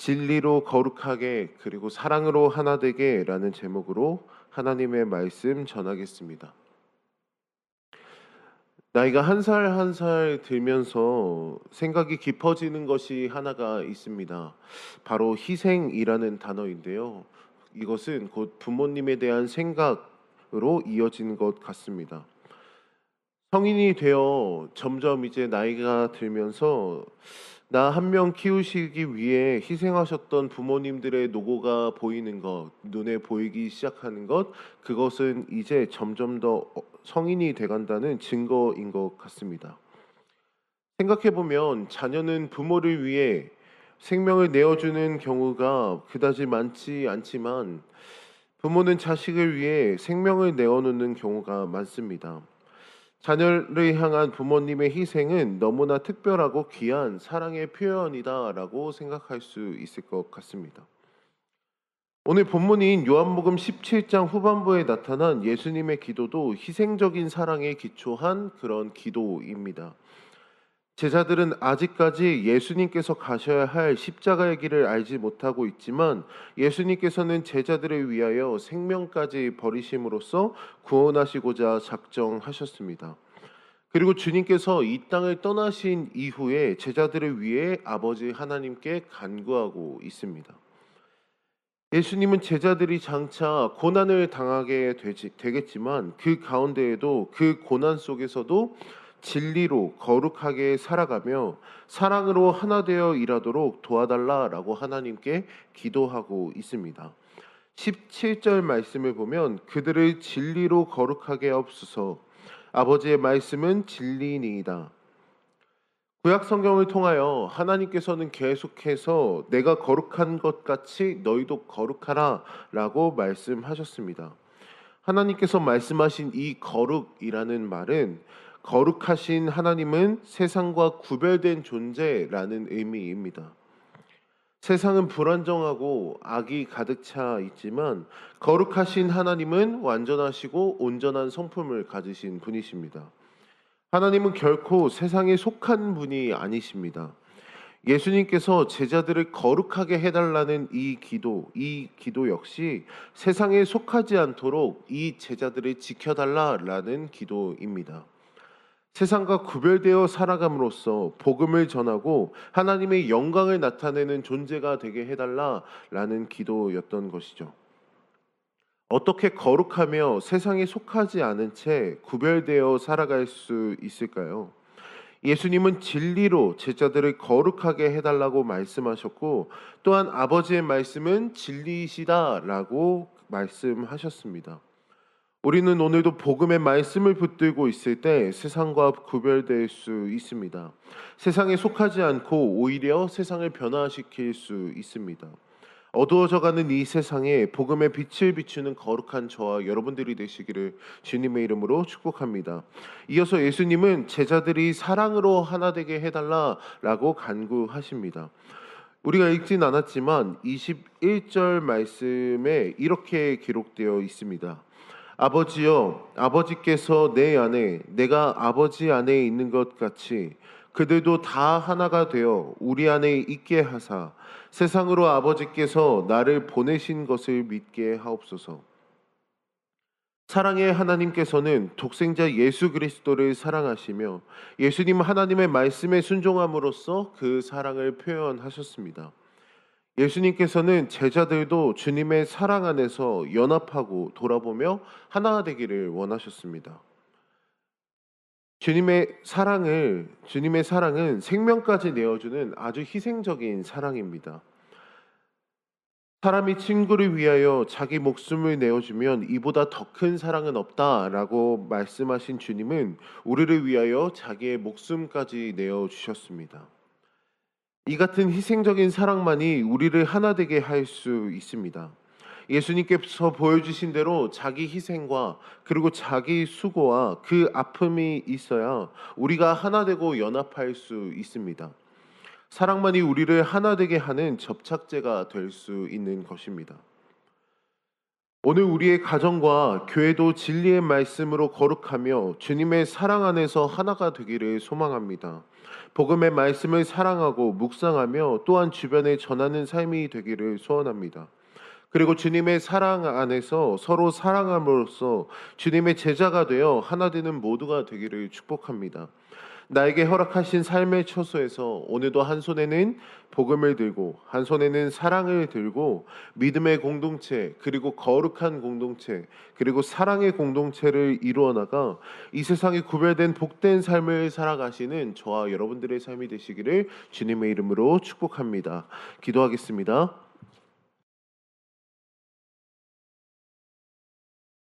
진리로 거룩하게 그리고 사랑으로 하나 되게라는 제목으로 하나님의 말씀 전하겠습니다. 나이가 한 살 한 살 들면서 생각이 깊어지는 것이 하나가 있습니다. 바로 희생이라는 단어인데요. 이것은 곧 부모님에 대한 생각으로 이어진 것 같습니다. 성인이 되어 점점 이제 나이가 들면서 나 한 명 키우시기 위해 희생하셨던 부모님들의 노고가 보이는 것, 눈에 보이기 시작하는 것, 그것은 이제 점점 더 성인이 돼간다는 증거인 것 같습니다. 생각해 보면 자녀는 부모를 위해 생명을 내어주는 경우가 그다지 많지 않지만 부모는 자식을 위해 생명을 내어놓는 경우가 많습니다. 자녀를 향한 부모님의 희생은 너무나 특별하고 귀한 사랑의 표현이다라고 생각할 수 있을 것 같습니다. 오늘 본문인 요한복음 17장 후반부에 나타난 예수님의 기도도 희생적인 사랑에 기초한 그런 기도입니다. 제자들은 아직까지 예수님께서 가셔야 할 십자가의 길을 알지 못하고 있지만 예수님께서는 제자들을 위하여 생명까지 버리심으로써 구원하시고자 작정하셨습니다. 그리고 주님께서 이 땅을 떠나신 이후에 제자들을 위해 아버지 하나님께 간구하고 있습니다. 예수님은 제자들이 장차 고난을 당하게 되겠지만 그 가운데에도 그 고난 속에서도 진리로 거룩하게 살아가며 사랑으로 하나 되어 일하도록 도와달라라고 하나님께 기도하고 있습니다. 17절 말씀을 보면 그들을 진리로 거룩하게 하옵소서. 아버지의 말씀은 진리니이다. 구약 성경을 통하여 하나님께서는 계속해서 내가 거룩한 것 같이 너희도 거룩하라라고 말씀하셨습니다. 하나님께서 말씀하신 이 거룩이라는 말은 거룩하신 하나님은 세상과 구별된 존재라는 의미입니다. 세상은 불안정하고 악이 가득 차 있지만 거룩하신 하나님은 완전하시고 온전한 성품을 가지신 분이십니다. 하나님은 결코 세상에 속한 분이 아니십니다. 예수님께서 제자들을 거룩하게 해달라는 이 기도 역시 세상에 속하지 않도록 이 제자들을 지켜달라라는 기도입니다. 세상과 구별되어 살아감으로써 복음을 전하고 하나님의 영광을 나타내는 존재가 되게 해달라라는 기도였던 것이죠. 어떻게 거룩하며 세상에 속하지 않은 채 구별되어 살아갈 수 있을까요? 예수님은 진리로 제자들을 거룩하게 해달라고 말씀하셨고 또한 아버지의 말씀은 진리이시다라고 말씀하셨습니다. 우리는 오늘도 복음의 말씀을 붙들고 있을 때 세상과 구별될 수 있습니다. 세상에 속하지 않고 오히려 세상을 변화시킬 수 있습니다. 어두워져가는 이 세상에 복음의 빛을 비추는 거룩한 저와 여러분들이 되시기를 주님의 이름으로 축복합니다. 이어서 예수님은 제자들이 사랑으로 하나 되게 해달라라고 간구하십니다. 우리가 읽진 않았지만 21절 말씀에 이렇게 기록되어 있습니다. 아버지여, 아버지께서 내 안에 내가 아버지 안에 있는 것 같이 그들도 다 하나가 되어 우리 안에 있게 하사 세상으로 아버지께서 나를 보내신 것을 믿게 하옵소서. 사랑의 하나님께서는 독생자 예수 그리스도를 사랑하시며 예수님 하나님의 말씀에 순종함으로써 그 사랑을 표현하셨습니다. 예수님께서는 제자들도 주님의 사랑 안에서 연합하고 돌아보며 하나 되기를 원하셨습니다. 주님의 사랑은 생명까지 내어주는 아주 희생적인 사랑입니다. 사람이 친구를 위하여 자기 목숨을 내어주면 이보다 더 큰 사랑은 없다라고 말씀하신 주님은 우리를 위하여 자기의 목숨까지 내어주셨습니다. 이 같은 희생적인 사랑만이 우리를 하나 되게 할 수 있습니다. 예수님께서 보여주신 대로 자기 희생과 그리고 자기 수고와 그 아픔이 있어야 우리가 하나 되고 연합할 수 있습니다. 사랑만이 우리를 하나 되게 하는 접착제가 될 수 있는 것입니다. 오늘 우리의 가정과 교회도 진리의 말씀으로 거룩하며 주님의 사랑 안에서 하나가 되기를 소망합니다. 복음의 말씀을 사랑하고 묵상하며 또한 주변에 전하는 삶이 되기를 소원합니다. 그리고 주님의 사랑 안에서 서로 사랑함으로써 주님의 제자가 되어 하나 되는 모두가 되기를 축복합니다. 나에게 허락하신 삶의 처소에서 오늘도 한 손에는 복음을 들고 한 손에는 사랑을 들고 믿음의 공동체 그리고 거룩한 공동체 그리고 사랑의 공동체를 이루어 나가 이 세상에 구별된 복된 삶을 살아가시는 저와 여러분들의 삶이 되시기를 주님의 이름으로 축복합니다. 기도하겠습니다.